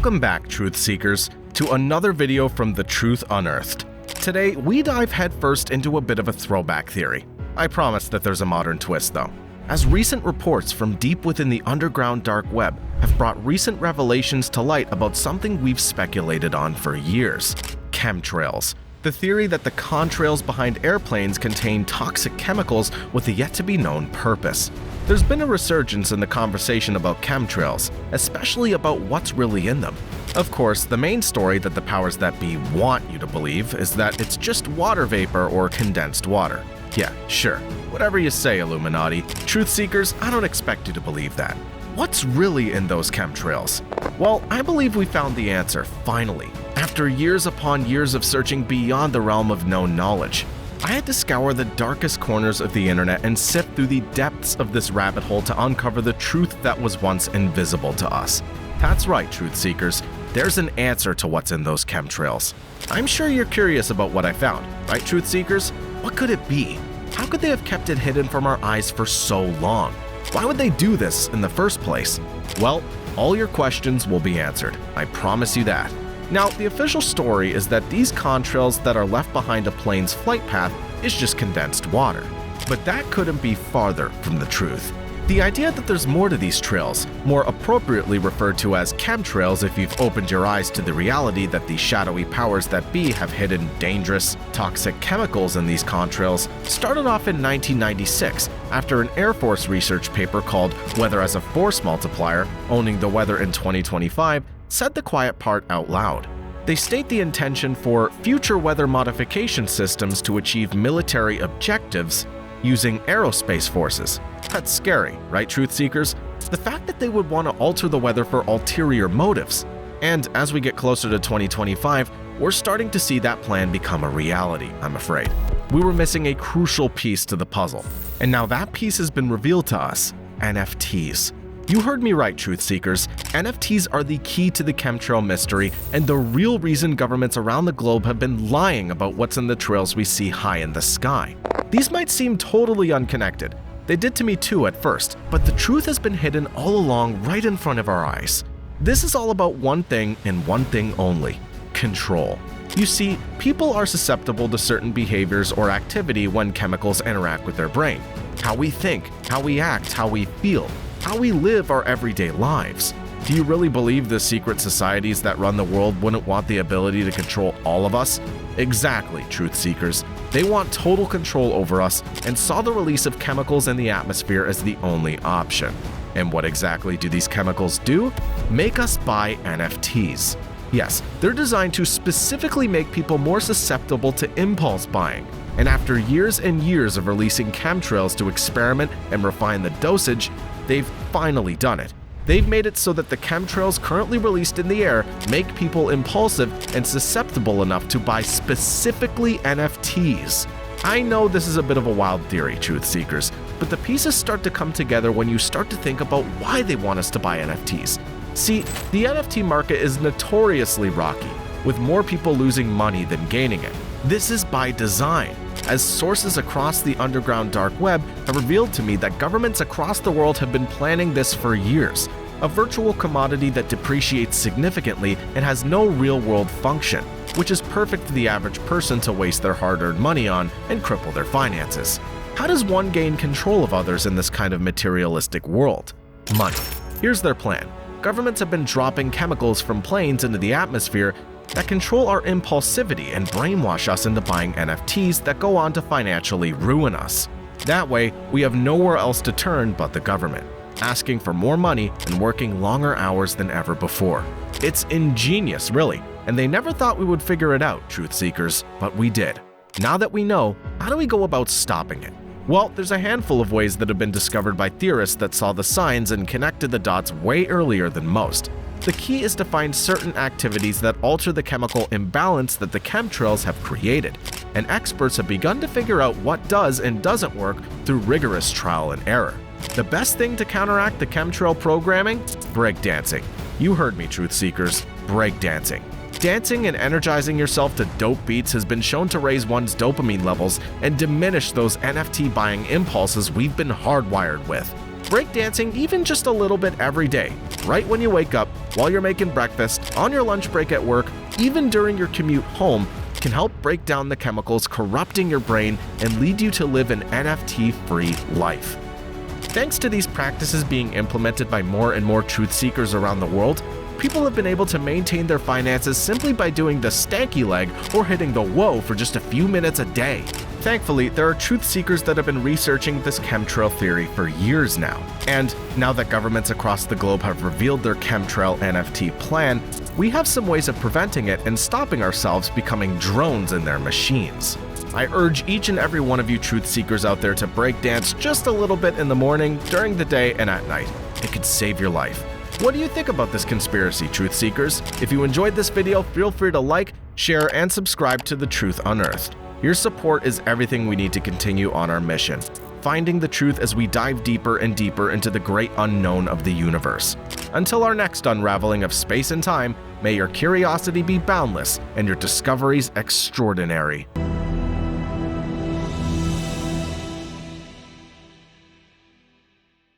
Welcome back, Truth Seekers, to another video from the Truth Unearthed. Today, we dive headfirst into a bit of a throwback theory. I promise that there's a modern twist, though, as recent reports from deep within the underground dark web have brought recent revelations to light about something we've speculated on for years: chemtrails. The theory that the contrails behind airplanes contain toxic chemicals with a yet-to-be-known purpose. There's been a resurgence in the conversation about chemtrails, especially about what's really in them. Of course, the main story that the powers that be want you to believe is that it's just water vapor or condensed water. Yeah, sure, whatever you say, Illuminati. Truth Seekers, I don't expect you to believe that. What's really in those chemtrails? Well, I believe we found the answer, finally. After years upon years of searching beyond the realm of known knowledge, I had to scour the darkest corners of the internet and sift through the depths of this rabbit hole to uncover the truth that was once invisible to us. That's right, Truth Seekers, there's an answer to what's in those chemtrails. I'm sure you're curious about what I found, right, Truth Seekers? What could it be? How could they have kept it hidden from our eyes for so long? Why would they do this in the first place? Well, all your questions will be answered, I promise you that. Now, the official story is that these contrails that are left behind a plane's flight path is just condensed water. But that couldn't be farther from the truth. The idea that there's more to these trails, more appropriately referred to as chemtrails if you've opened your eyes to the reality that the shadowy powers that be have hidden dangerous, toxic chemicals in these contrails, started off in 1996 after an Air Force research paper called Weather as a Force Multiplier, Owning the Weather in 2025, said the quiet part out loud. They state the intention for future weather modification systems to achieve military objectives using aerospace forces. That's scary, right, Truth Seekers? The fact that they would want to alter the weather for ulterior motives. And as we get closer to 2025, we're starting to see that plan become a reality, I'm afraid. We were missing a crucial piece to the puzzle, and now that piece has been revealed to us: NFTs. You heard me right, Truth Seekers. NFTs are the key to the chemtrail mystery and the real reason governments around the globe have been lying about what's in the trails we see high in the sky. These might seem totally unconnected. They did to me too at first, but the truth has been hidden all along right in front of our eyes. This is all about one thing and one thing only: control. You see, people are susceptible to certain behaviors or activity when chemicals interact with their brain. How we think, how we act, how we feel, how we live our everyday lives. Do you really believe the secret societies that run the world wouldn't want the ability to control all of us? Exactly, Truth Seekers. They want total control over us and saw the release of chemicals in the atmosphere as the only option. And what exactly do these chemicals do? Make us buy NFTs. Yes, they're designed to specifically make people more susceptible to impulse buying. And after years and years of releasing chemtrails to experiment and refine the dosage, they've finally done it. They've made it so that the chemtrails currently released in the air make people impulsive and susceptible enough to buy specifically NFTs. I know this is a bit of a wild theory, Truth Seekers, but the pieces start to come together when you start to think about why they want us to buy NFTs. See, the NFT market is notoriously rocky, with more people losing money than gaining it. This is by design, as sources across the underground dark web have revealed to me that governments across the world have been planning this for years. A virtual commodity that depreciates significantly and has no real-world function, which is perfect for the average person to waste their hard-earned money on and cripple their finances. How does one gain control of others in this kind of materialistic world? Money. Here's their plan. Governments have been dropping chemicals from planes into the atmosphere that control our impulsivity and brainwash us into buying NFTs that go on to financially ruin us. That way, we have nowhere else to turn but the government, asking for more money and working longer hours than ever before. It's ingenious, really, and they never thought we would figure it out, Truth Seekers, but we did. Now that we know, how do we go about stopping it? Well, there's a handful of ways that have been discovered by theorists that saw the signs and connected the dots way earlier than most. The key is to find certain activities that alter the chemical imbalance that the chemtrails have created, and experts have begun to figure out what does and doesn't work through rigorous trial and error. The best thing to counteract the chemtrail programming? Breakdancing. You heard me, Truth Seekers. Breakdancing. Dancing and energizing yourself to dope beats has been shown to raise one's dopamine levels and diminish those NFT buying impulses we've been hardwired with. Breakdancing even just a little bit every day, right when you wake up, while you're making breakfast, on your lunch break at work, even during your commute home, can help break down the chemicals corrupting your brain and lead you to live an NFT-free life. Thanks to these practices being implemented by more and more truth seekers around the world, people have been able to maintain their finances simply by doing the stanky leg or hitting the whoa for just a few minutes a day. Thankfully, there are truth seekers that have been researching this chemtrail theory for years now. And now that governments across the globe have revealed their chemtrail NFT plan, we have some ways of preventing it and stopping ourselves becoming drones in their machines. I urge each and every one of you truth seekers out there to breakdance just a little bit in the morning, during the day, and at night. It could save your life. What do you think about this conspiracy, truth seekers? If you enjoyed this video, feel free to like, share, and subscribe to the Truth Unearthed. Your support is everything we need to continue on our mission, finding the truth as we dive deeper and deeper into the great unknown of the universe. Until our next unraveling of space and time, may your curiosity be boundless and your discoveries extraordinary.